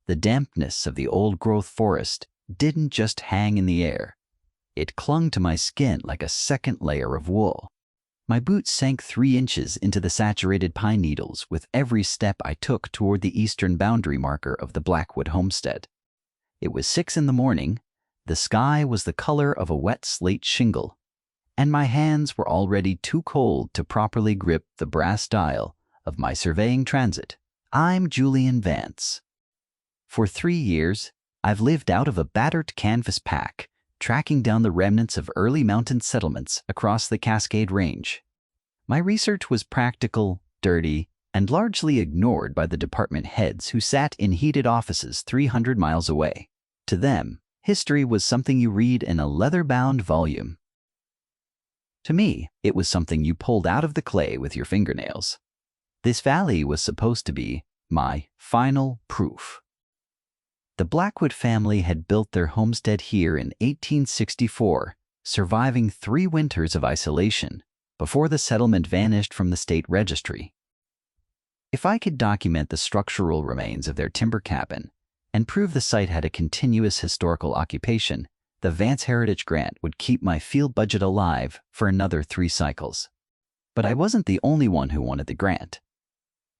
The dampness of the old-growth forest didn't just hang in the air. It clung to my skin like a second layer of wool. My boots sank 3 inches into the saturated pine needles with every step I took toward the eastern boundary marker of the Blackwood homestead. It was 6 in the morning, the sky was the color of a wet slate shingle, and my hands were already too cold to properly grip the brass dial of my surveying transit. I'm Julian Vance. For 3 years, I've lived out of a battered canvas pack, tracking down the remnants of early mountain settlements across the Cascade Range. My research was practical, dirty, and largely ignored by the department heads who sat in heated offices 300 miles away. To them, history was something you read in a leather-bound volume. To me, it was something you pulled out of the clay with your fingernails. This valley was supposed to be my final proof. The Blackwood family had built their homestead here in 1864, surviving 3 winters of isolation before the settlement vanished from the state registry. If I could document the structural remains of their timber cabin and prove the site had a continuous historical occupation, the Vance Heritage Grant would keep my field budget alive for another 3 cycles. But I wasn't the only one who wanted the grant.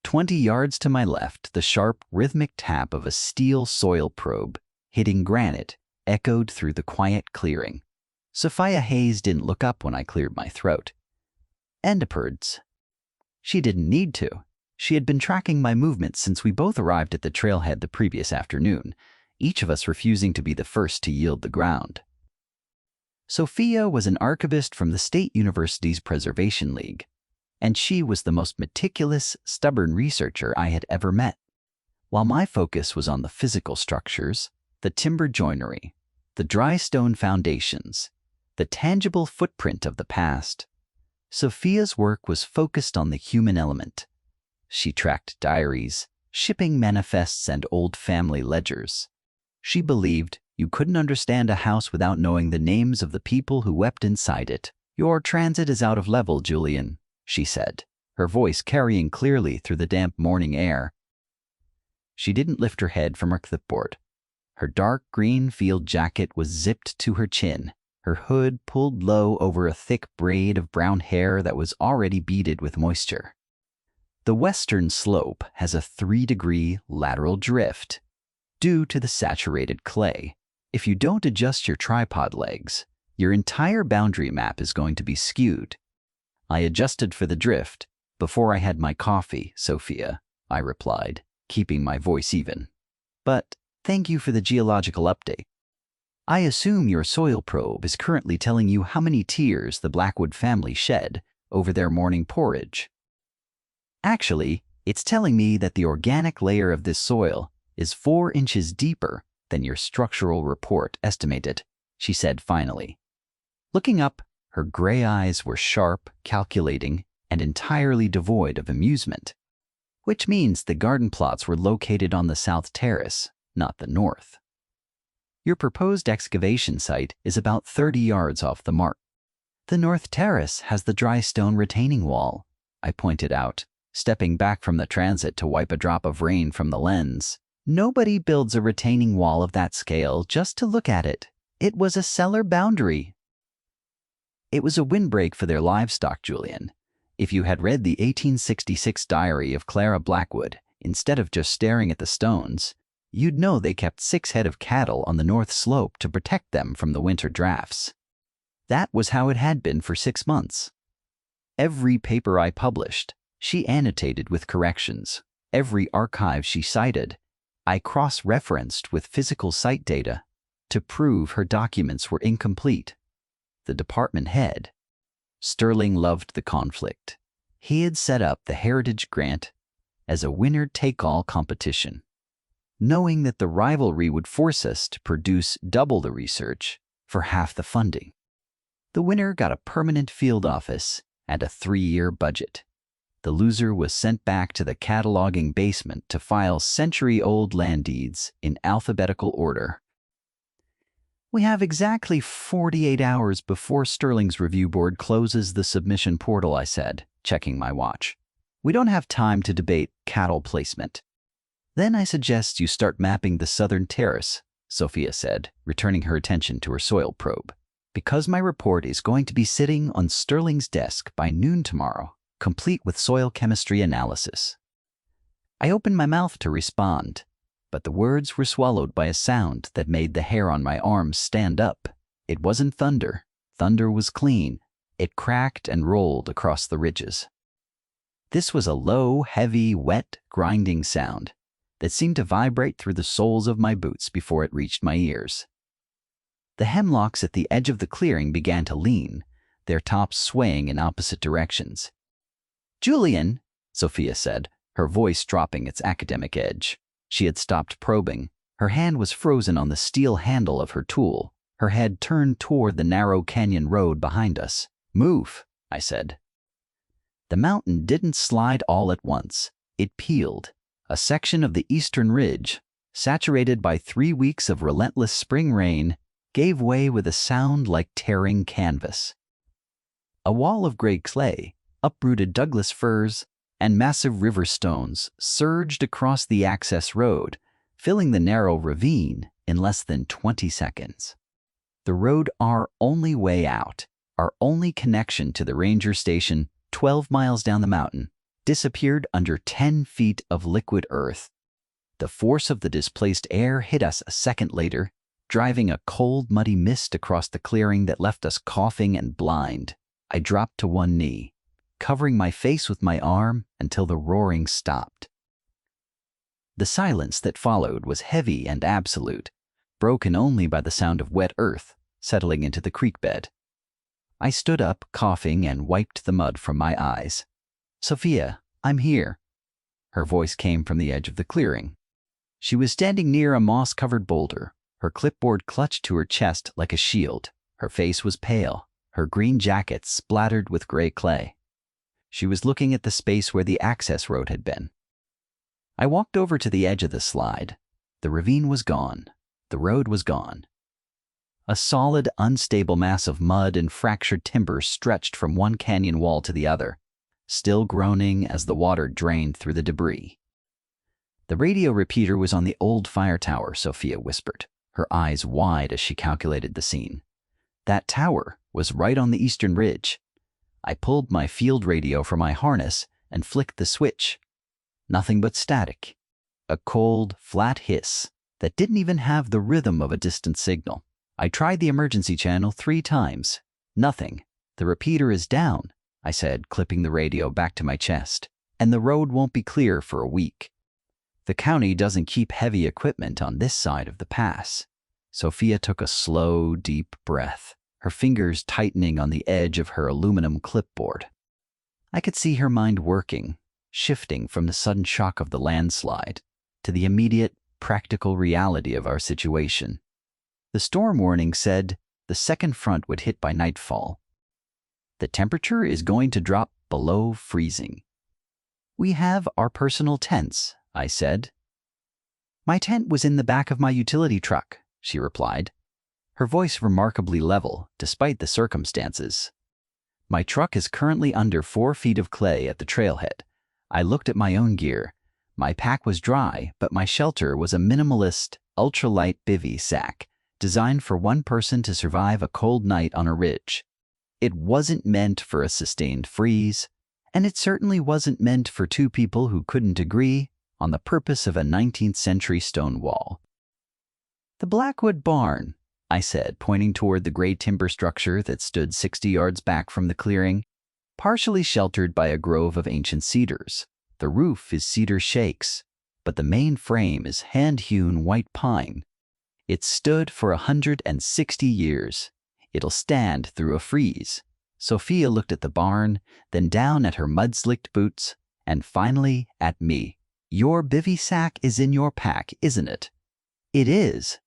20 yards to my left, the sharp, rhythmic tap of a steel soil probe hitting granite echoed through the quiet clearing. Sophia Hayes didn't look up when I cleared my throat. Endipards. She didn't need to. She had been tracking my movements since we both arrived at the trailhead the previous afternoon, each of us refusing to be the first to yield the ground. Sophia was an archivist from the State University's Preservation League, and she was the most meticulous, stubborn researcher I had ever met. While my focus was on the physical structures, the timber joinery, the dry stone foundations, the tangible footprint of the past, Sophia's work was focused on the human element. She tracked diaries, shipping manifests, and old family ledgers. She believed you couldn't understand a house without knowing the names of the people who wept inside it. "Your transit is out of level, Julian," she said, her voice carrying clearly through the damp morning air. She didn't lift her head from her clipboard. Her dark green field jacket was zipped to her chin, her hood pulled low over a thick braid of brown hair that was already beaded with moisture. The western slope has a 3-degree lateral drift due to the saturated clay. If you don't adjust your tripod legs, your entire boundary map is going to be skewed. I adjusted for the drift before I had my coffee, Sophia, I replied, keeping my voice even. But thank you for the geological update. I assume your soil probe is currently telling you how many tears the Blackwood family shed over their morning porridge. Actually, it's telling me that the organic layer of this soil is 4 inches deeper than your structural report estimated, she said finally. Looking up, her gray eyes were sharp, calculating, and entirely devoid of amusement, which means the garden plots were located on the south terrace, not the north. Your proposed excavation site is about 30 yards off the mark. The north terrace has the dry stone retaining wall, I pointed out, stepping back from the transit to wipe a drop of rain from the lens. Nobody builds a retaining wall of that scale just to look at it. It was a cellar boundary. It was a windbreak for their livestock, Julian. If you had read the 1866 diary of Clara Blackwood, instead of just staring at the stones, you'd know they kept 6 head of cattle on the north slope to protect them from the winter drafts. That was how it had been for 6 months. Every paper I published, she annotated with corrections. Every archive she cited, I cross-referenced with physical site data to prove her documents were incomplete. The department head, Sterling, loved the conflict. He had set up the Heritage Grant as a winner-take-all competition, knowing that the rivalry would force us to produce double the research for half the funding. The winner got a permanent field office and a 3-year budget. The loser was sent back to the cataloging basement to file century-old land deeds in alphabetical order. We have exactly 48 hours before Sterling's review board closes the submission portal, I said, checking my watch. We don't have time to debate cattle placement. Then I suggest you start mapping the southern terrace, Sophia said, returning her attention to her soil probe. Because my report is going to be sitting on Sterling's desk by noon tomorrow, complete with soil chemistry analysis. I opened my mouth to respond, but the words were swallowed by a sound that made the hair on my arms stand up. It wasn't thunder. Thunder was clean. It cracked and rolled across the ridges. This was a low, heavy, wet, grinding sound that seemed to vibrate through the soles of my boots before it reached my ears. The hemlocks at the edge of the clearing began to lean, their tops swaying in opposite directions. "Julian," Sophia said, her voice dropping its academic edge. She had stopped probing. Her hand was frozen on the steel handle of her tool, her head turned toward the narrow canyon road behind us. "Move," I said. The mountain didn't slide all at once. It peeled. A section of the eastern ridge, saturated by 3 weeks of relentless spring rain, gave way with a sound like tearing canvas. A wall of gray clay, uprooted Douglas firs, and massive river stones surged across the access road, filling the narrow ravine in less than 20 seconds. The road, our only way out, our only connection to the ranger station 12 miles down the mountain, disappeared under 10 feet of liquid earth. The force of the displaced air hit us a second later, driving a cold, muddy mist across the clearing that left us coughing and blind. I dropped to one knee, covering my face with my arm until the roaring stopped. The silence that followed was heavy and absolute, broken only by the sound of wet earth settling into the creek bed. I stood up, coughing, and wiped the mud from my eyes. "Sophia, I'm here." Her voice came from the edge of the clearing. She was standing near a moss-covered boulder, her clipboard clutched to her chest like a shield. Her face was pale, her green jacket splattered with gray clay. She was looking at the space where the access road had been. I walked over to the edge of the slide. The ravine was gone. The road was gone. A solid, unstable mass of mud and fractured timber stretched from one canyon wall to the other, still groaning as the water drained through the debris. The radio repeater was on the old fire tower, Sophia whispered, her eyes wide as she calculated the scene. That tower was right on the eastern ridge. I pulled my field radio from my harness and flicked the switch. Nothing but static. A cold, flat hiss that didn't even have the rhythm of a distant signal. I tried the emergency channel 3 times. Nothing. "The repeater is down," I said, clipping the radio back to my chest, "and the road won't be clear for a week. The county doesn't keep heavy equipment on this side of the pass." Sophia took a slow, deep breath, her fingers tightening on the edge of her aluminum clipboard. I could see her mind working, shifting from the sudden shock of the landslide to the immediate, practical reality of our situation. The storm warning said the second front would hit by nightfall. The temperature is going to drop below freezing. "We have our personal tents," I said. "My tent was in the back of my utility truck," she replied, her voice remarkably level despite the circumstances. "My truck is currently under 4 feet of clay at the trailhead. I looked at my own gear. My pack was dry, but my shelter was a minimalist, ultralight bivy sack designed for one person to survive a cold night on a ridge. It wasn't meant for a sustained freeze, and it certainly wasn't meant for 2 people who couldn't agree on the purpose of a 19th century stone wall." "The Blackwood barn," I said, pointing toward the gray timber structure that stood 60 yards back from the clearing, partially sheltered by a grove of ancient cedars. The roof is cedar shakes, but the main frame is hand-hewn white pine. It stood for 160 years. It'll stand through a freeze. Sophia looked at the barn, then down at her mud-slicked boots, and finally at me. "Your bivy sack is in your pack, isn't it?" "It is."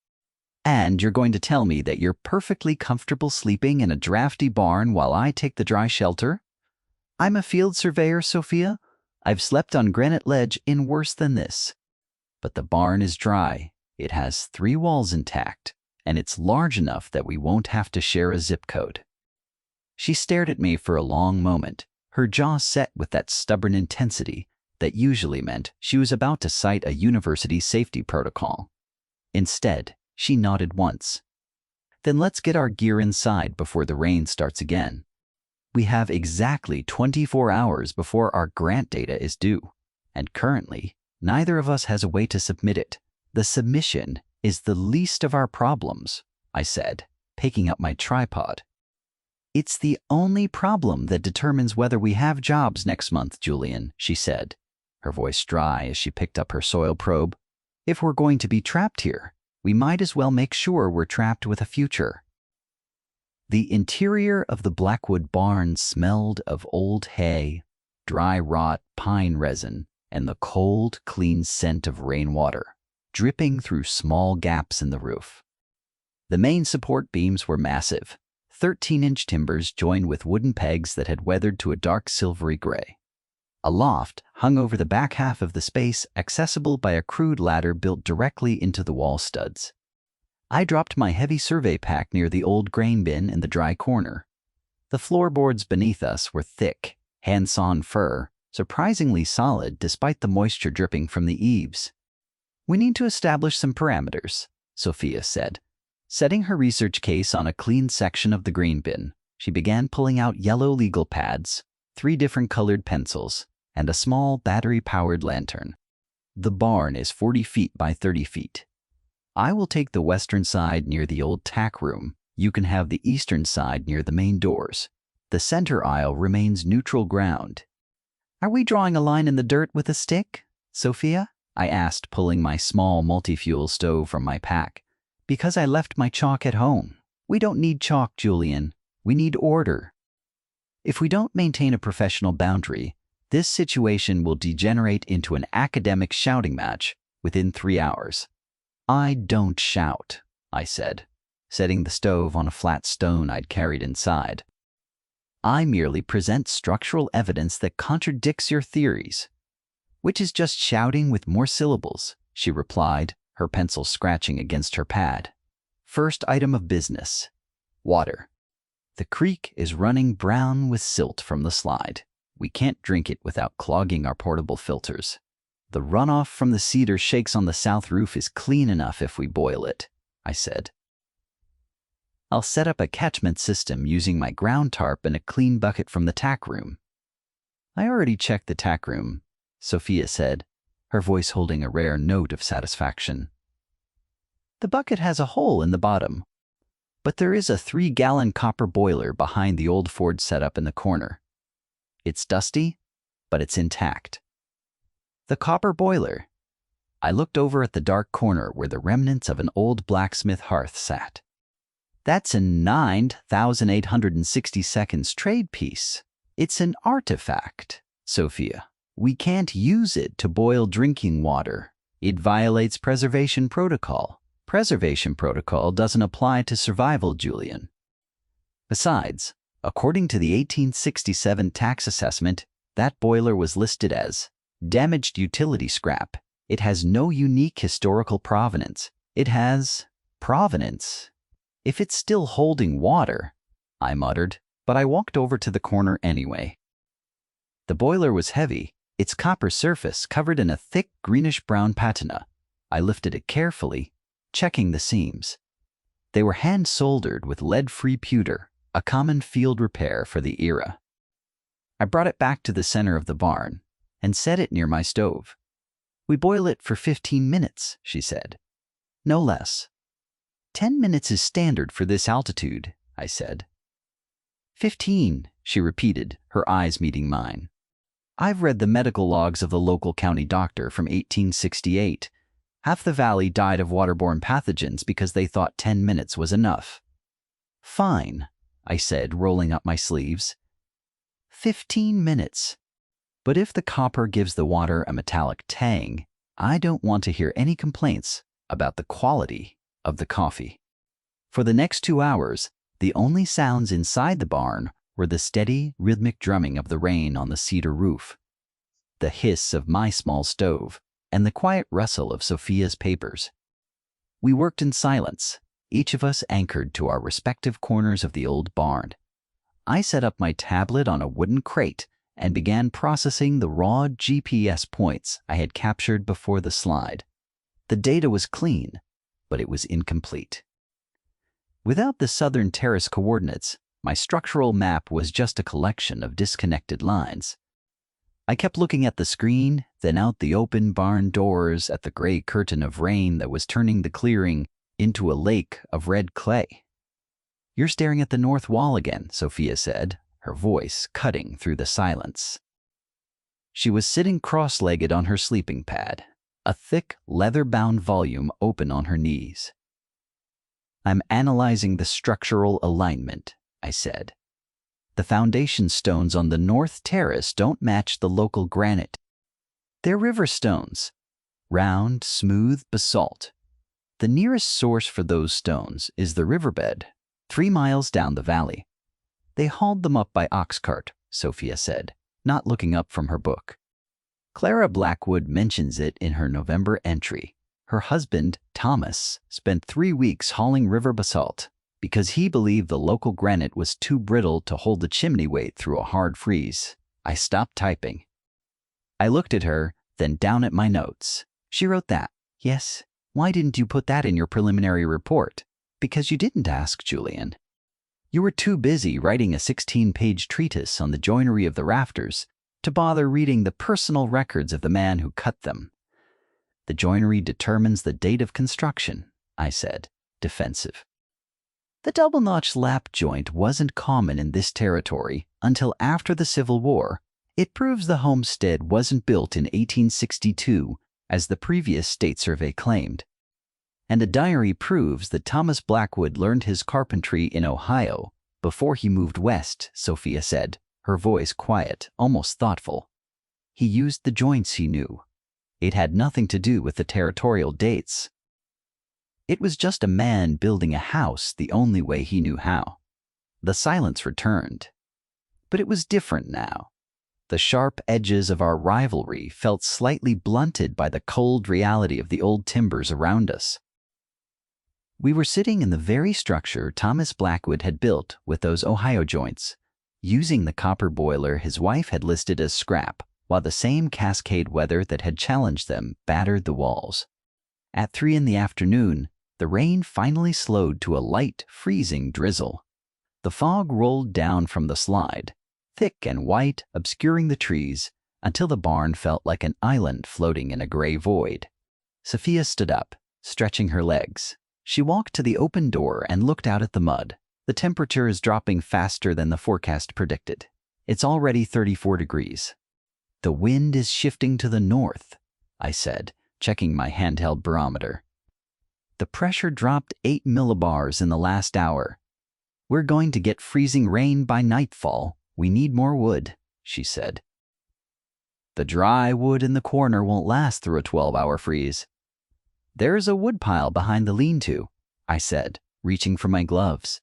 "And you're going to tell me that you're perfectly comfortable sleeping in a drafty barn while I take the dry shelter?" "I'm a field surveyor, Sophia. I've slept on granite ledge in worse than this." "But the barn is dry. It has 3 walls intact, and it's large enough that we won't have to share a zip code." She stared at me for a long moment, her jaw set with that stubborn intensity That usually meant she was about to cite a university safety protocol. Instead, she nodded once. Then let's get our gear inside before the rain starts again. We have exactly 24 hours before our grant data is due, and currently, neither of us has a way to submit it. The submission is the least of our problems, I said, picking up my tripod. It's the only problem that determines whether we have jobs next month, Julian, she said, her voice dry as she picked up her soil probe. If we're going to be trapped here, we might as well make sure we're trapped with a future. The interior of the Blackwood barn smelled of old hay, dry rot pine resin, and the cold, clean scent of rainwater, dripping through small gaps in the roof. The main support beams were massive, 13-inch timbers joined with wooden pegs that had weathered to a dark silvery gray. A loft hung over the back half of the space, accessible by a crude ladder built directly into the wall studs. I dropped my heavy survey pack near the old grain bin in the dry corner. The floorboards beneath us were thick, hand-sawn fir, surprisingly solid despite the moisture dripping from the eaves. We need to establish some parameters, Sophia said. Setting her research case on a clean section of the green bin, she began pulling out yellow legal pads, 3 different colored pencils, and a small battery-powered lantern. The barn is 40 feet by 30 feet. I will take the western side near the old tack room. You can have the eastern side near the main doors. The center aisle remains neutral ground. Are we drawing a line in the dirt with a stick, Sophia? I asked, pulling my small multi-fuel stove from my pack. Because I left my chalk at home. We don't need chalk, Julian. We need order. If we don't maintain a professional boundary, this situation will degenerate into an academic shouting match within 3 hours. I don't shout, I said, setting the stove on a flat stone I'd carried inside. I merely present structural evidence that contradicts your theories. Which is just shouting with more syllables, she replied, her pencil scratching against her pad. First item of business. Water. The creek is running brown with silt from the slide. We can't drink it without clogging our portable filters. The runoff from the cedar shakes on the south roof is clean enough if we boil it, I said. I'll set up a catchment system using my ground tarp and a clean bucket from the tack room. I already checked the tack room, Sophia said, her voice holding a rare note of satisfaction. The bucket has a hole in the bottom, but there is a 3-gallon copper boiler behind the old Ford setup in the corner. It's dusty, but it's intact. The copper boiler. I looked over at the dark corner where the remnants of an old blacksmith hearth sat. That's a 9,860 trade piece. It's an artifact, Sophia. We can't use it to boil drinking water. It violates preservation protocol. Preservation protocol doesn't apply to survival, Julian. Besides, according to the 1867 tax assessment, that boiler was listed as damaged utility scrap. It has no unique historical provenance. It has provenance. If it's still holding water, I muttered, but I walked over to the corner anyway. The boiler was heavy, its copper surface covered in a thick greenish-brown patina. I lifted it carefully, checking the seams. They were hand-soldered with lead-free pewter, a common field repair for the era. I brought it back to the center of the barn and set it near my stove. We boil it for 15 minutes, she said. No less. 10 minutes is standard for this altitude, I said. 15, she repeated, her eyes meeting mine. I've read the medical logs of the local county doctor from 1868. Half the valley died of waterborne pathogens because they thought 10 minutes was enough. Fine, I said, rolling up my sleeves. 15 minutes. But if the copper gives the water a metallic tang, I don't want to hear any complaints about the quality of the coffee. For the next 2 hours, the only sounds inside the barn were the steady, rhythmic drumming of the rain on the cedar roof, the hiss of my small stove, and the quiet rustle of Sophia's papers. We worked in silence, each of us anchored to our respective corners of the old barn. I set up my tablet on a wooden crate and began processing the raw GPS points I had captured before the slide. The data was clean, but it was incomplete. Without the southern terrace coordinates, my structural map was just a collection of disconnected lines. I kept looking at the screen, then out the open barn doors at the gray curtain of rain that was turning the clearing into a lake of red clay. "You're staring at the north wall again," Sophia said, her voice cutting through the silence. She was sitting cross-legged on her sleeping pad, a thick, leather-bound volume open on her knees. "I'm analyzing the structural alignment," I said. "The foundation stones on the north terrace don't match the local granite. They're river stones, round, smooth basalt. The nearest source for those stones is the riverbed, 3 miles down the valley. They hauled them up by ox cart," Sophia said, not looking up from her book. "Clara Blackwood mentions it in her November entry. Her husband, Thomas, spent 3 weeks hauling river basalt because he believed the local granite was too brittle to hold the chimney weight through a hard freeze." I stopped typing. I looked at her, then down at my notes. "She wrote that." "Yes. Why didn't you put that in your preliminary report?" "Because you didn't ask, Julian. You were too busy writing a 16-page treatise on the joinery of the rafters to bother reading the personal records of the man who cut them." "The joinery determines the date of construction," I said, defensive. "The double-notch lap joint wasn't common in this territory until after the Civil War. It proves the homestead wasn't built in 1862, as the previous state survey claimed. And the diary proves that Thomas Blackwood learned his carpentry in Ohio before he moved west," Sophia said, her voice quiet, almost thoughtful. "He used the joints he knew. It had nothing to do with the territorial dates. It was just a man building a house the only way he knew how." The silence returned. But it was different now. The sharp edges of our rivalry felt slightly blunted by the cold reality of the old timbers around us. We were sitting in the very structure Thomas Blackwood had built with those Ohio joints, using the copper boiler his wife had listed as scrap, while the same cascade weather that had challenged them battered the walls. At 3 in the afternoon, the rain finally slowed to a light, freezing drizzle. The fog rolled down from the slide, thick and white, obscuring the trees, until the barn felt like an island floating in a gray void. Sophia stood up, stretching her legs. She walked to the open door and looked out at the mud. "The temperature is dropping faster than the forecast predicted. It's already 34 degrees. "The wind is shifting to the north," I said, checking my handheld barometer. "The pressure dropped 8 millibars in the last hour. We're going to get freezing rain by nightfall. We need more wood," she said. "The dry wood in the corner won't last through a 12-hour freeze." "There's a woodpile behind the lean-to," I said, reaching for my gloves.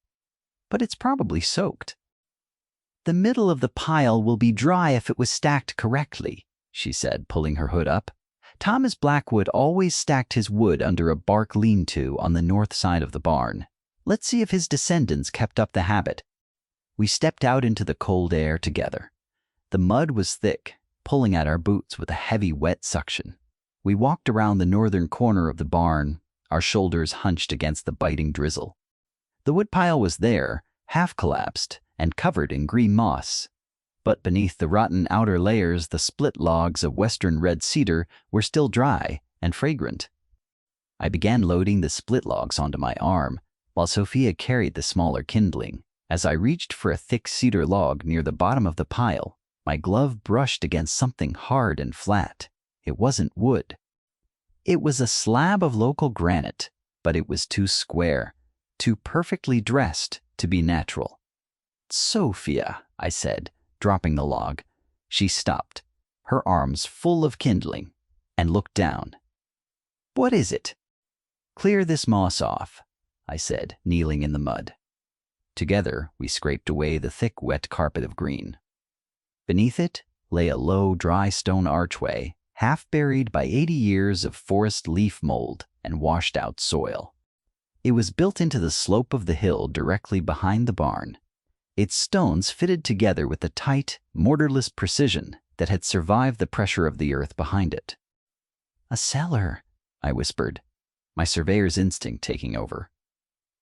"But it's probably soaked." "The middle of the pile will be dry if it was stacked correctly," she said, pulling her hood up. "Thomas Blackwood always stacked his wood under a bark lean-to on the north side of the barn. Let's see if his descendants kept up the habit." We stepped out into the cold air together. The mud was thick, pulling at our boots with a heavy, wet suction. We walked around the northern corner of the barn, our shoulders hunched against the biting drizzle. The woodpile was there, half collapsed and covered in green moss. But beneath the rotten outer layers, the split logs of western red cedar were still dry and fragrant. I began loading the split logs onto my arm, while Sophia carried the smaller kindling. As I reached for a thick cedar log near the bottom of the pile, my glove brushed against something hard and flat. It wasn't wood. It was a slab of local granite, but it was too square, too perfectly dressed to be natural. "Sophia," I said, dropping the log. She stopped, her arms full of kindling, and looked down. "What is it?" "Clear this moss off," I said, kneeling in the mud. Together, we scraped away the thick, wet carpet of green. Beneath it lay a low, dry stone archway, half buried by 80 years of forest leaf mold and washed-out soil. It was built into the slope of the hill directly behind the barn. its stones fitted together with a tight, mortarless precision that had survived the pressure of the earth behind it. "A cellar," I whispered, my surveyor's instinct taking over.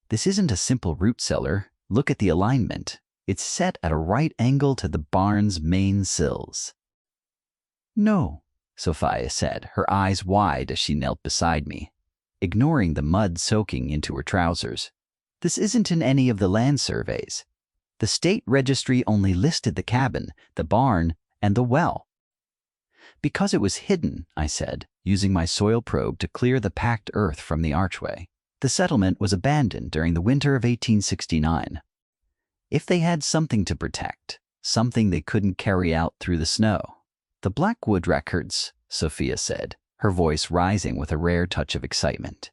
"This isn't a simple root cellar. Look at the alignment. It's set at a right angle to the barn's main sills." "No," Sophia said, her eyes wide as she knelt beside me, ignoring the mud soaking into her trousers. "This isn't in any of the land surveys. The state registry only listed the cabin, the barn, and the well." "Because it was hidden," I said, using my soil probe to clear the packed earth from the archway. "The settlement was abandoned during the winter of 1869. If they had something to protect, something they couldn't carry out through the snow." "The Blackwood records," Sophia said, her voice rising with a rare touch of excitement.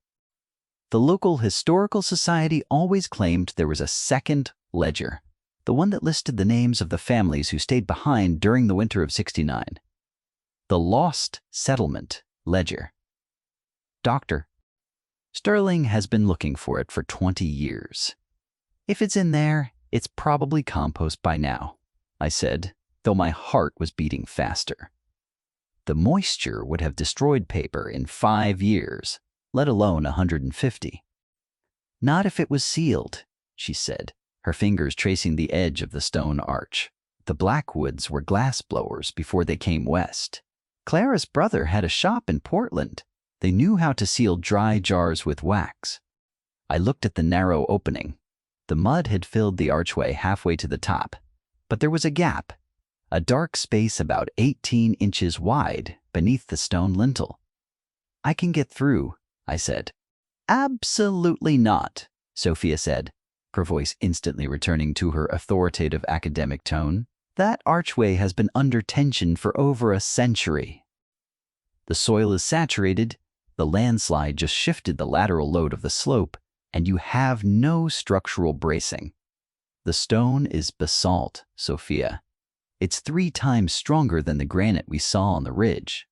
"The local historical society always claimed there was a second ledger, the one that listed the names of the families who stayed behind during the winter of '69. The Lost Settlement Ledger. Doctor, Sterling has been looking for it for 20 years. If it's in there, it's probably compost by now," I said, though my heart was beating faster. The moisture would have destroyed paper in 5 years, let alone 150. "Not if it was sealed," she said, her fingers tracing the edge of the stone arch. "The Blackwoods were glass blowers before they came west. Clara's brother had a shop in Portland. They knew how to seal dry jars with wax." I looked at the narrow opening. The mud had filled the archway halfway to the top, but there was a gap, a dark space about 18 inches wide beneath the stone lintel. "I can get through," I said. "Absolutely not," Sophia said, her voice instantly returning to her authoritative academic tone. "That archway has been under tension for over a century. The soil is saturated, the landslide just shifted the lateral load of the slope, and you have no structural bracing. The stone is basalt, Sophia. It's 3 times stronger than the granite we saw on the ridge.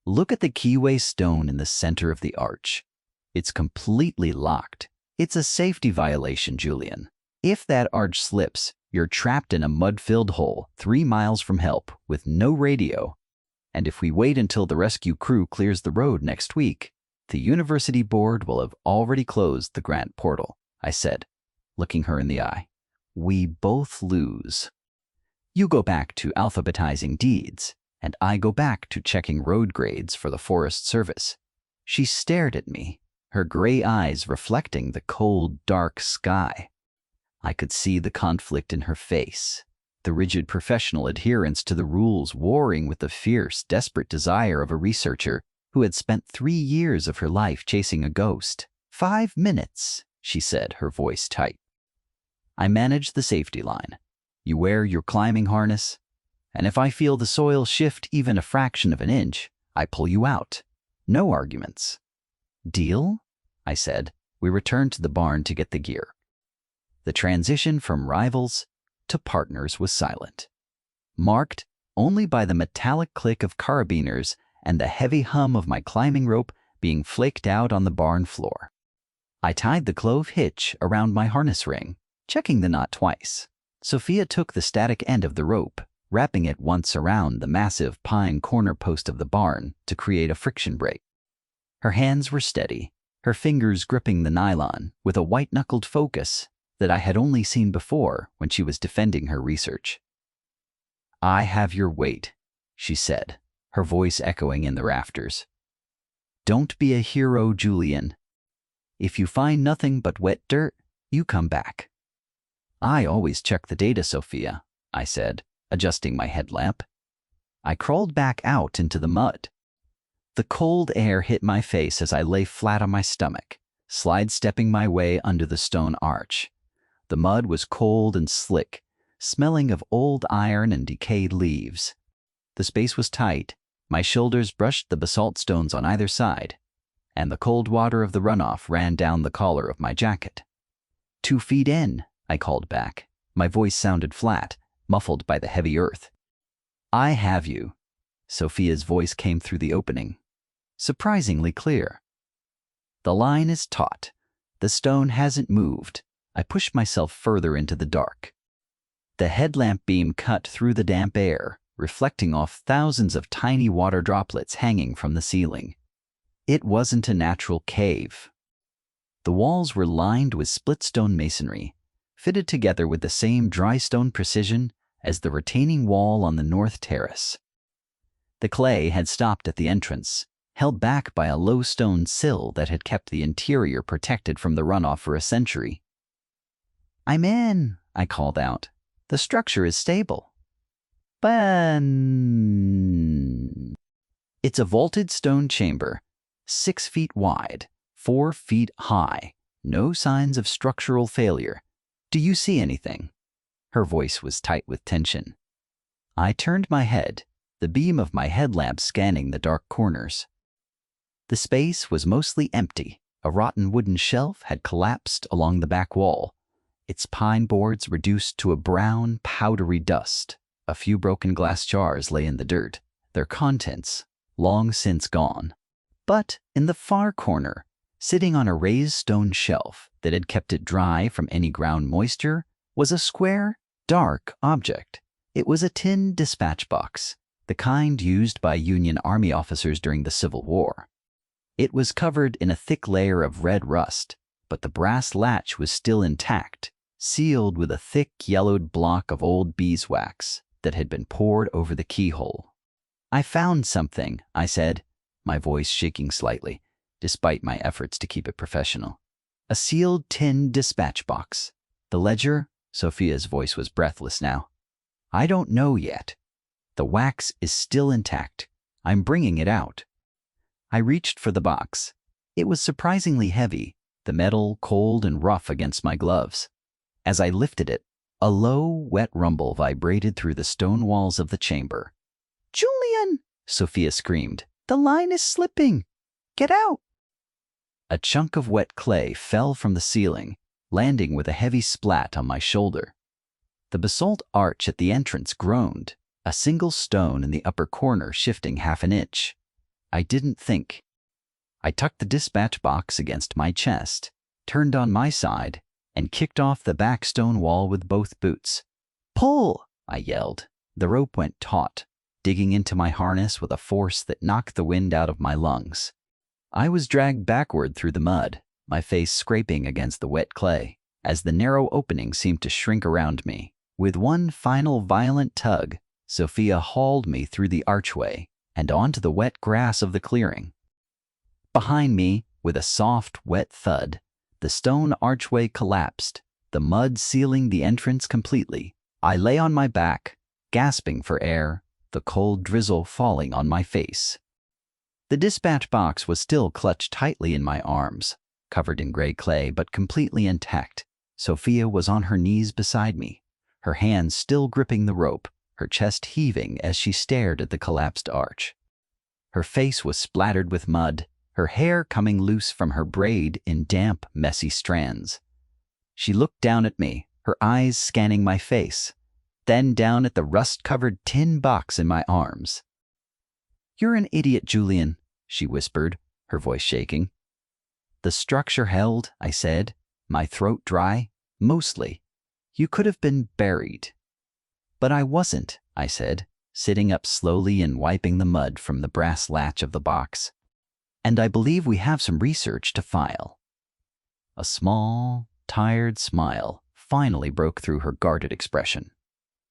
Look at the keyway stone in the center of the arch. It's completely locked. It's a safety violation, Julian. If that arch slips, you're trapped in a mud-filled hole 3 miles from help with no radio. And if we wait until the rescue crew clears the road next week, the university board will have already closed the grant portal," I said, looking her in the eye. "We both lose. You go back to alphabetizing deeds, and I go back to checking road grades for the Forest Service." She stared at me, her gray eyes reflecting the cold, dark sky. I could see the conflict in her face, the rigid professional adherence to the rules warring with the fierce, desperate desire of a researcher who had spent 3 years of her life chasing a ghost. "5 minutes," she said, her voice tight. "I manage the safety line. You wear your climbing harness, and if I feel the soil shift even a fraction of an inch, I pull you out. No arguments." "Deal?" I said. We returned to the barn to get the gear. The transition from rivals to partners was silent, marked only by the metallic click of carabiners and the heavy hum of my climbing rope being flaked out on the barn floor. I tied the clove hitch around my harness ring, checking the knot twice. Sophia took the static end of the rope, wrapping it once around the massive pine corner post of the barn to create a friction break. Her hands were steady, her fingers gripping the nylon with a white-knuckled focus that I had only seen before when she was defending her research. "I have your weight," she said, her voice echoing in the rafters. "Don't be a hero, Julian. If you find nothing but wet dirt, you come back." "I always check the data, Sophia," I said, adjusting my headlamp. I crawled back out into the mud. The cold air hit my face as I lay flat on my stomach, slide-stepping my way under the stone arch. The mud was cold and slick, smelling of old iron and decayed leaves. The space was tight, my shoulders brushed the basalt stones on either side, and the cold water of the runoff ran down the collar of my jacket. 2 feet in, I called back. My voice sounded flat, muffled by the heavy earth. "I have you." Sophia's voice came through the opening, surprisingly clear. "The line is taut. The stone hasn't moved. I pushed myself further into the dark. The headlamp beam cut through the damp air, reflecting off thousands of tiny water droplets hanging from the ceiling. It wasn't a natural cave. The walls were lined with split stone masonry, fitted together with the same dry stone precision as the retaining wall on the north terrace. The clay had stopped at the entrance, held back by a low stone sill that had kept the interior protected from the runoff for a century. "I'm in," I called out. "The structure is stable." "But it's a vaulted stone chamber, 6 feet wide, 4 feet high, no signs of structural failure. Do you see anything?" Her voice was tight with tension. I turned my head, the beam of my headlamp scanning the dark corners. The space was mostly empty. A rotten wooden shelf had collapsed along the back wall, its pine boards reduced to a brown, powdery dust. A few broken glass jars lay in the dirt, their contents long since gone. But in the far corner, sitting on a raised stone shelf that had kept it dry from any ground moisture, was a square, dark object. It was a tin dispatch box, the kind used by Union Army officers during the Civil War. It was covered in a thick layer of red rust, but the brass latch was still intact, sealed with a thick yellowed block of old beeswax that had been poured over the keyhole. "I found something," I said, my voice shaking slightly, despite my efforts to keep it professional. "A sealed tin dispatch box. The ledger?" Sophia's voice was breathless now. "I don't know yet. The wax is still intact. I'm bringing it out." I reached for the box. It was surprisingly heavy, the metal cold and rough against my gloves. As I lifted it, a low, wet rumble vibrated through the stone walls of the chamber. "Julian!" Sophia screamed. "The line is slipping! Get out!" A chunk of wet clay fell from the ceiling, landing with a heavy splat on my shoulder. The basalt arch at the entrance groaned, a single stone in the upper corner shifting half an inch. I didn't think. I tucked the dispatch box against my chest, turned on my side, and kicked off the back stone wall with both boots. "Pull!" I yelled. The rope went taut, digging into my harness with a force that knocked the wind out of my lungs. I was dragged backward through the mud, my face scraping against the wet clay, as the narrow opening seemed to shrink around me. With one final violent tug, Sophia hauled me through the archway and onto the wet grass of the clearing. Behind me, with a soft, wet thud, the stone archway collapsed, the mud sealing the entrance completely. I lay on my back, gasping for air, the cold drizzle falling on my face. The dispatch box was still clutched tightly in my arms, covered in gray clay but completely intact. Sophia was on her knees beside me, her hands still gripping the rope, her chest heaving as she stared at the collapsed arch. Her face was splattered with mud, her hair coming loose from her braid in damp, messy strands. She looked down at me, her eyes scanning my face, then down at the rust-covered tin box in my arms. "You're an idiot, Julian," she whispered, her voice shaking. "The structure held," I said, my throat dry. "Mostly. You could have been buried." "But I wasn't," I said, sitting up slowly and wiping the mud from the brass latch of the box. "And I believe we have some research to file." A small, tired smile finally broke through her guarded expression,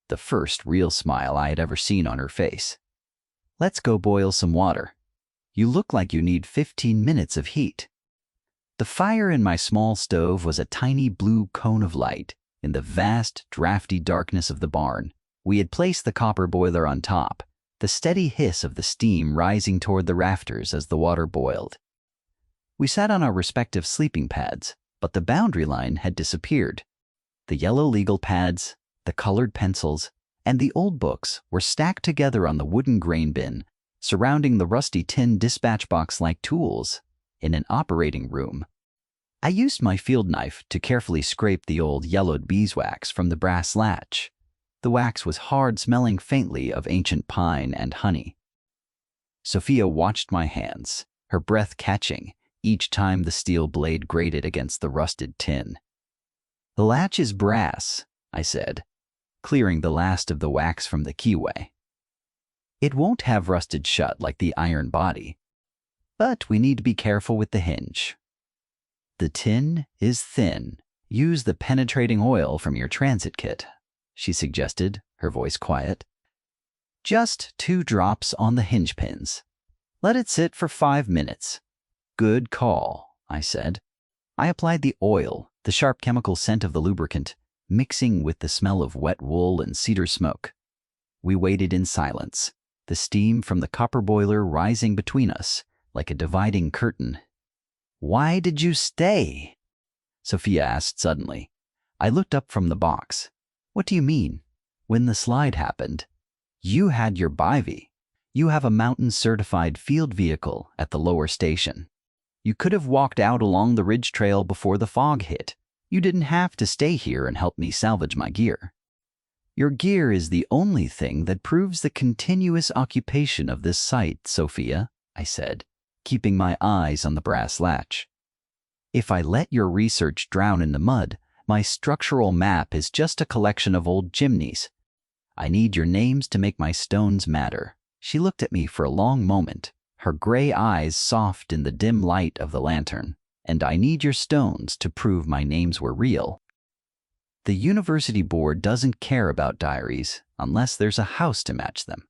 the first real smile I had ever seen on her face. "Let's go boil some water. You look like you need 15 minutes of heat." The fire in my small stove was a tiny blue cone of light in the vast, drafty darkness of the barn. We had placed the copper boiler on top, the steady hiss of the steam rising toward the rafters as the water boiled. We sat on our respective sleeping pads, but the boundary line had disappeared. The yellow legal pads, the colored pencils, and the old books were stacked together on the wooden grain bin, surrounding the rusty tin dispatch box-like tools in an operating room. I used my field knife to carefully scrape the old yellowed beeswax from the brass latch. The wax was hard, smelling faintly of ancient pine and honey. Sophia watched my hands, her breath catching each time the steel blade grated against the rusted tin. The latch is brass, I said, clearing the last of the wax from the keyway. It won't have rusted shut like the iron body, but we need to be careful with the hinge. The tin is thin. Use the penetrating oil from your transit kit, she suggested, her voice quiet. Just 2 drops on the hinge pins. Let it sit for 5 minutes. Good call, I said. I applied the oil, the sharp chemical scent of the lubricant, mixing with the smell of wet wool and cedar smoke. We waited in silence, the steam from the copper boiler rising between us like a dividing curtain. Why did you stay? Sophia asked suddenly. I looked up from the box. What do you mean? When the slide happened, you had your bivy. You have a mountain-certified field vehicle at the lower station. You could have walked out along the ridge trail before the fog hit. You didn't have to stay here and help me salvage my gear. Your gear is the only thing that proves the continuous occupation of this site, Sophia, I said, keeping my eyes on the brass latch. If I let your research drown in the mud, my structural map is just a collection of old chimneys. I need your names to make my stones matter. She looked at me for a long moment, her gray eyes soft in the dim light of the lantern. And I need your stones to prove my names were real. The university board doesn't care about diaries unless there's a house to match them.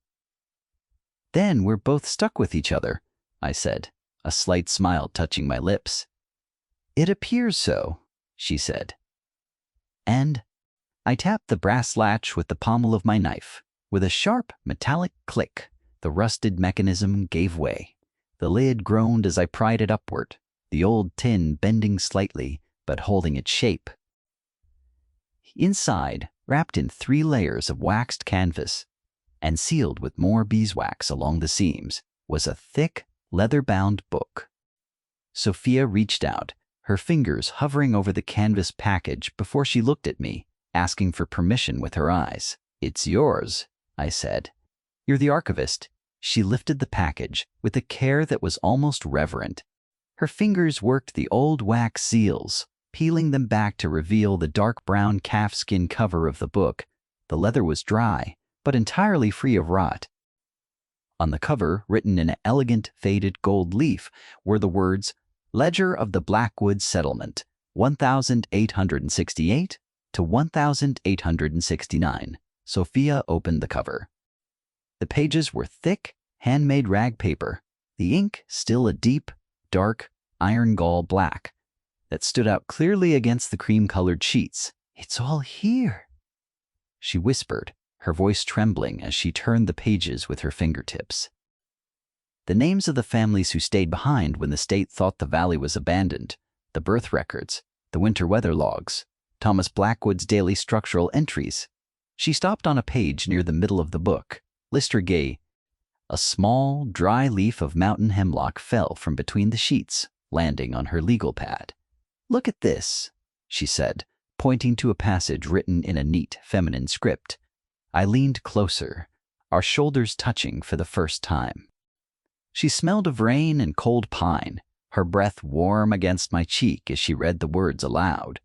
Then we're both stuck with each other, I said, a slight smile touching my lips. It appears so, she said. And I tapped the brass latch with the pommel of my knife. With a sharp, metallic click, the rusted mechanism gave way. The lid groaned as I pried it upward, the old tin bending slightly, but holding its shape. Inside, wrapped in 3 layers of waxed canvas and sealed with more beeswax along the seams, was a thick, leather-bound book. Sophia reached out, her fingers hovering over the canvas package before she looked at me, asking for permission with her eyes. It's yours, I said. You're the archivist. She lifted the package with a care that was almost reverent. Her fingers worked the old wax seals, peeling them back to reveal the dark brown calfskin cover of the book. The leather was dry, but entirely free of rot. On the cover, written in an elegant faded gold leaf, were the words, Ledger of the Blackwood Settlement, 1868 to 1869. Sophia opened the cover. The pages were thick, handmade rag paper, the ink still a deep, dark, iron gall black that stood out clearly against the cream-colored sheets. It's all here, she whispered, her voice trembling as she turned the pages with her fingertips. The names of the families who stayed behind when the state thought the valley was abandoned, the birth records, the winter weather logs, Thomas Blackwood's daily structural entries. She stopped on a page near the middle of the book. Lister Gay. A small, dry leaf of mountain hemlock fell from between the sheets, landing on her legal pad. Look at this, she said, pointing to a passage written in a neat, feminine script. I leaned closer, our shoulders touching for the first time. She smelled of rain and cold pine, her breath warm against my cheek as she read the words aloud.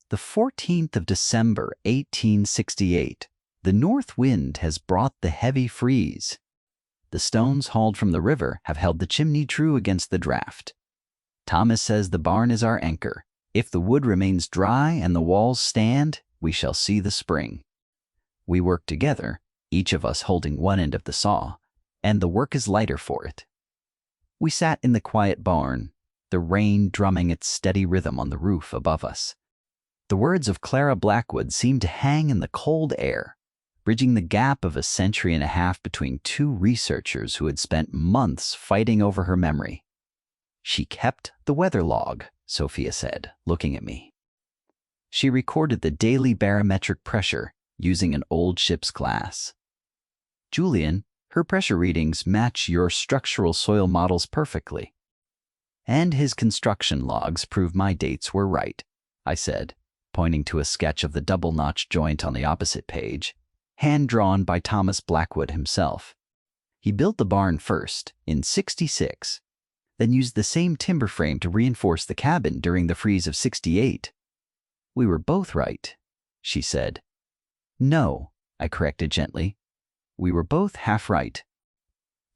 The 14th of December, 1868. The north wind has brought the heavy freeze. The stones hauled from the river have held the chimney true against the draft. Thomas says the barn is our anchor. If the wood remains dry and the walls stand, we shall see the spring. We work together, each of us holding one end of the saw, and the work is lighter for it. We sat in the quiet barn, the rain drumming its steady rhythm on the roof above us. The words of Clara Blackwood seemed to hang in the cold air, bridging the gap of a century and a half between 2 researchers who had spent months fighting over her memory. She kept the weather log, Sophia said, looking at me. She recorded the daily barometric pressure using an old ship's glass. Julian, her pressure readings match your structural soil models perfectly. And his construction logs prove my dates were right, I said, pointing to a sketch of the double-notch joint on the opposite page, hand-drawn by Thomas Blackwood himself. He built the barn first, in '66, then used the same timber frame to reinforce the cabin during the freeze of '68. We were both right, she said. No, I corrected gently. We were both half right.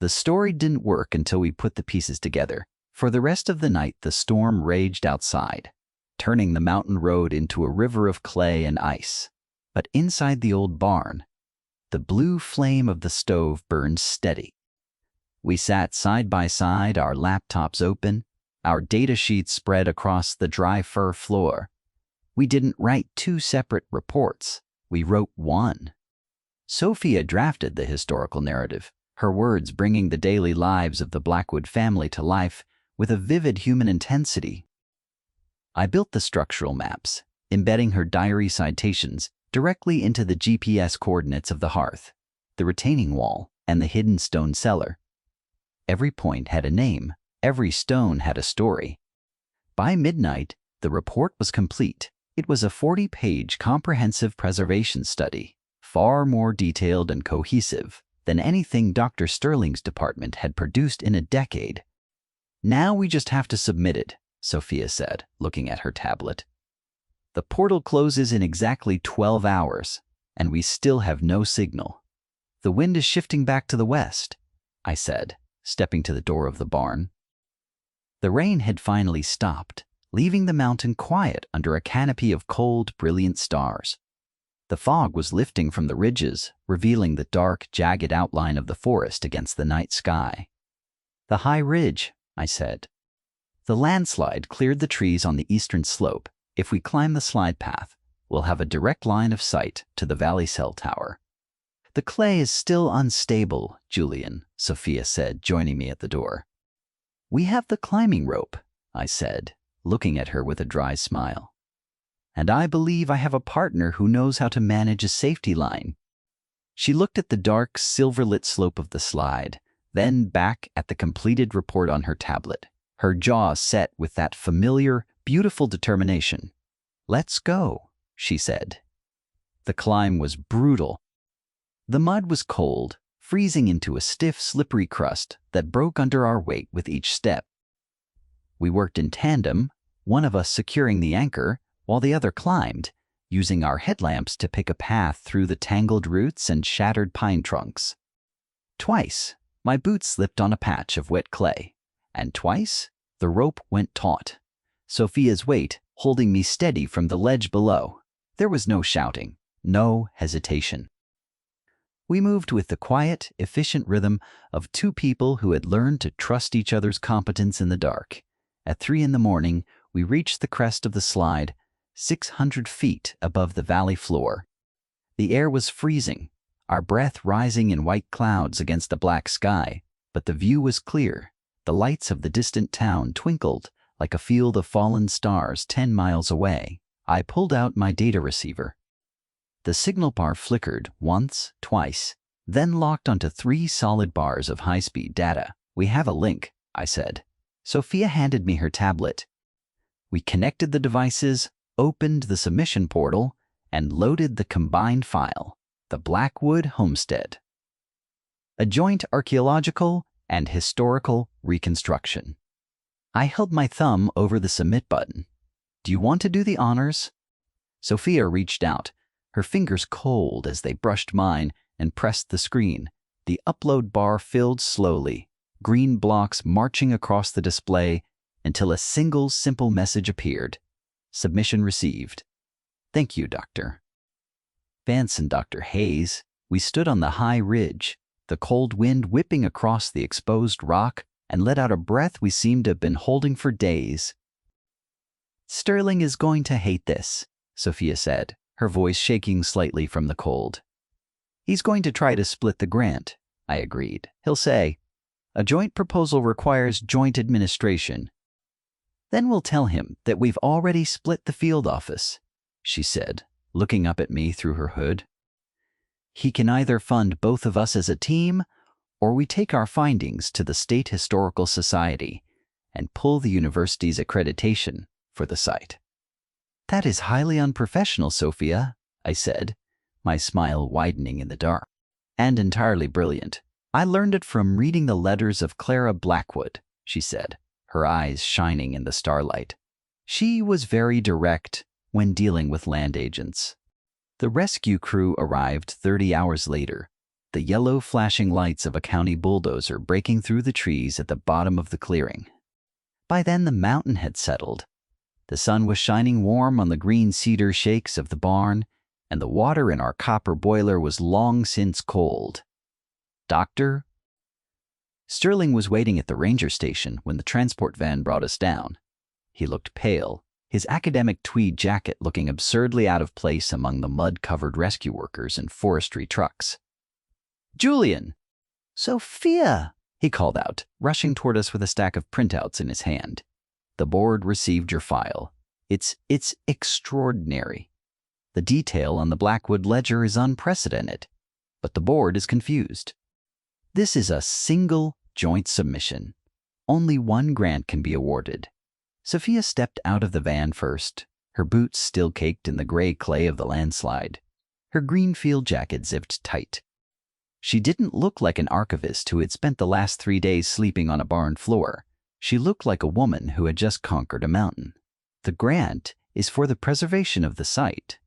The story didn't work until we put the pieces together. For the rest of the night, the storm raged outside, turning the mountain road into a river of clay and ice. But inside the old barn, the blue flame of the stove burned steady. We sat side by side, our laptops open, our data sheets spread across the dry fir floor. We didn't write two separate reports. We wrote one. Sophia drafted the historical narrative, her words bringing the daily lives of the Blackwood family to life with a vivid human intensity. I built the structural maps, embedding her diary citations directly into the GPS coordinates of the hearth, the retaining wall, and the hidden stone cellar. Every point had a name, every stone had a story. By midnight, the report was complete. It was a 40-page comprehensive preservation study, far more detailed and cohesive than anything Dr. Sterling's department had produced in a decade. Now we just have to submit it, Sophia said, looking at her tablet. The portal closes in exactly 12 hours, and we still have no signal. The wind is shifting back to the west, I said, stepping to the door of the barn. The rain had finally stopped, leaving the mountain quiet under a canopy of cold, brilliant stars. The fog was lifting from the ridges, revealing the dark, jagged outline of the forest against the night sky. The high ridge, I said. The landslide cleared the trees on the eastern slope. If we climb the slide path, we'll have a direct line of sight to the valley cell tower. The clay is still unstable, Julian, Sophia said, joining me at the door. We have the climbing rope, I said, looking at her with a dry smile. And I believe I have a partner who knows how to manage a safety line. She looked at the dark, silver-lit slope of the slide, then back at the completed report on her tablet, her jaw set with that familiar, beautiful determination. Let's go, she said. The climb was brutal. The mud was cold, freezing into a stiff, slippery crust that broke under our weight with each step. We worked in tandem, one of us securing the anchor, while the other climbed, using our headlamps to pick a path through the tangled roots and shattered pine trunks. Twice, my boots slipped on a patch of wet clay, and twice, the rope went taut, Sophia's weight holding me steady from the ledge below. There was no shouting, no hesitation. We moved with the quiet, efficient rhythm of two people who had learned to trust each other's competence in the dark. At 3 a.m, we reached the crest of the slide, 600 feet above the valley floor. The air was freezing, our breath rising in white clouds against the black sky, but the view was clear. The lights of the distant town twinkled like a field of fallen stars 10 miles away. I pulled out my data receiver. The signal bar flickered once, twice, then locked onto 3 solid bars of high-speed data. We have a link, I said. Sophia handed me her tablet. We connected the devices, opened the submission portal, and loaded the combined file, the Blackwood Homestead. A joint archaeological and historical reconstruction. I held my thumb over the submit button. Do you want to do the honors? Sophia reached out, her fingers cold as they brushed mine and pressed the screen. The upload bar filled slowly, green blocks marching across the display until a single simple message appeared. Submission received. Thank you, Dr. Vance and Dr. Hayes. We stood on the high ridge, the cold wind whipping across the exposed rock, and let out a breath we seemed to have been holding for days. Sterling is going to hate this, Sophia said, her voice shaking slightly from the cold. He's going to try to split the grant, I agreed. He'll say, a joint proposal requires joint administration. Then we'll tell him that we've already split the field office, she said, looking up at me through her hood. He can either fund both of us as a team, or we take our findings to the State Historical Society and pull the university's accreditation for the site. That is highly unprofessional, Sophia, I said, my smile widening in the dark. And entirely brilliant. I learned it from reading the letters of Clara Blackwood, she said, her eyes shining in the starlight. She was very direct, when dealing with land agents. The rescue crew arrived 30 hours later, the yellow flashing lights of a county bulldozer breaking through the trees at the bottom of the clearing. By then the mountain had settled. The sun was shining warm on the green cedar shakes of the barn, and the water in our copper boiler was long since cold. "Doctor?" Sterling was waiting at the ranger station when the transport van brought us down. He looked pale, his academic tweed jacket looking absurdly out of place among the mud-covered rescue workers and forestry trucks. "Julian!" "Sophia!" he called out, rushing toward us with a stack of printouts in his hand. "The board received your file. It's extraordinary. The detail on the Blackwood ledger is unprecedented, but the board is confused. This is a single joint submission. Only one grant can be awarded." Sophia stepped out of the van first, her boots still caked in the gray clay of the landslide, her green field jacket zipped tight. She didn't look like an archivist who had spent the last 3 days sleeping on a barn floor. She looked like a woman who had just conquered a mountain. "The grant is for the preservation of the site."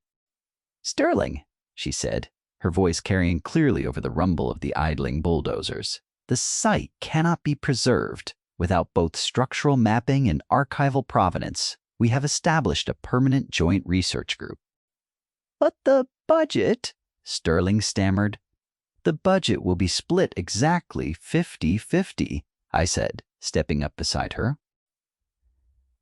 "Sterling," she said, her voice carrying clearly over the rumble of the idling bulldozers, "the site cannot be preserved without both structural mapping and archival provenance. We have established a permanent joint research group." "But the budget," Sterling stammered. "The budget will be split exactly 50-50, I said, stepping up beside her.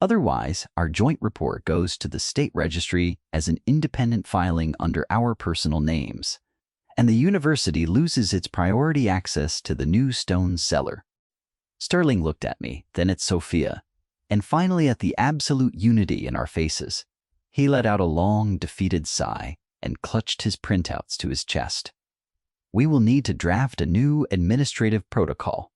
"Otherwise, our joint report goes to the state registry as an independent filing under our personal names, and the university loses its priority access to the new stone cellar." Sterling looked at me, then at Sophia, and finally at the absolute unity in our faces. He let out a long, defeated sigh and clutched his printouts to his chest. "We will need to draft a new administrative protocol."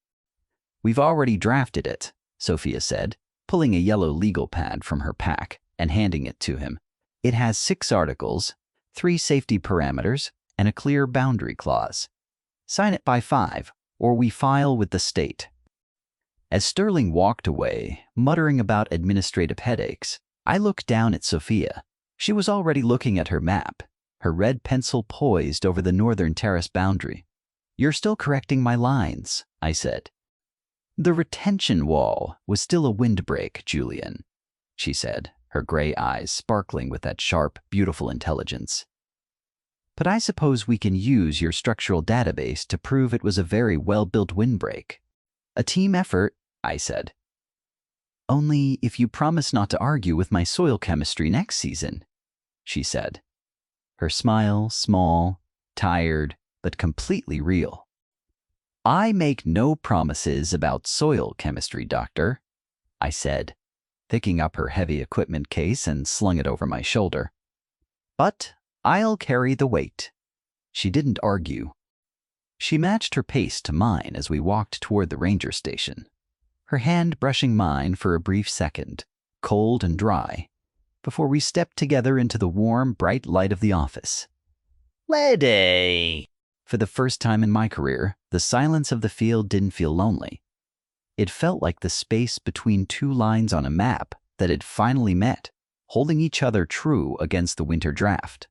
"We've already drafted it," Sophia said, pulling a yellow legal pad from her pack and handing it to him. "It has 6 articles, 3 safety parameters, and a clear boundary clause. Sign it by 5, or we file with the state." As Sterling walked away, muttering about administrative headaches, I looked down at Sophia. She was already looking at her map, her red pencil poised over the northern terrace boundary. "You're still correcting my lines," I said. "The retention wall was still a windbreak, Julian," she said, her gray eyes sparkling with that sharp, beautiful intelligence. "But I suppose we can use your structural database to prove it was a very well-built windbreak." "A team effort," I said. "Only if you promise not to argue with my soil chemistry next season," she said. Her smile, small, tired, but completely real. "I make no promises about soil chemistry, Doctor," I said, picking up her heavy equipment case and slung it over my shoulder. "But I'll carry the weight." She didn't argue. She matched her pace to mine as we walked toward the ranger station, her hand brushing mine for a brief second, cold and dry, before we stepped together into the warm, bright light of the office. "Lady!" For the first time in my career, the silence of the field didn't feel lonely. It felt like the space between 2 lines on a map that had finally met, holding each other true against the winter draft.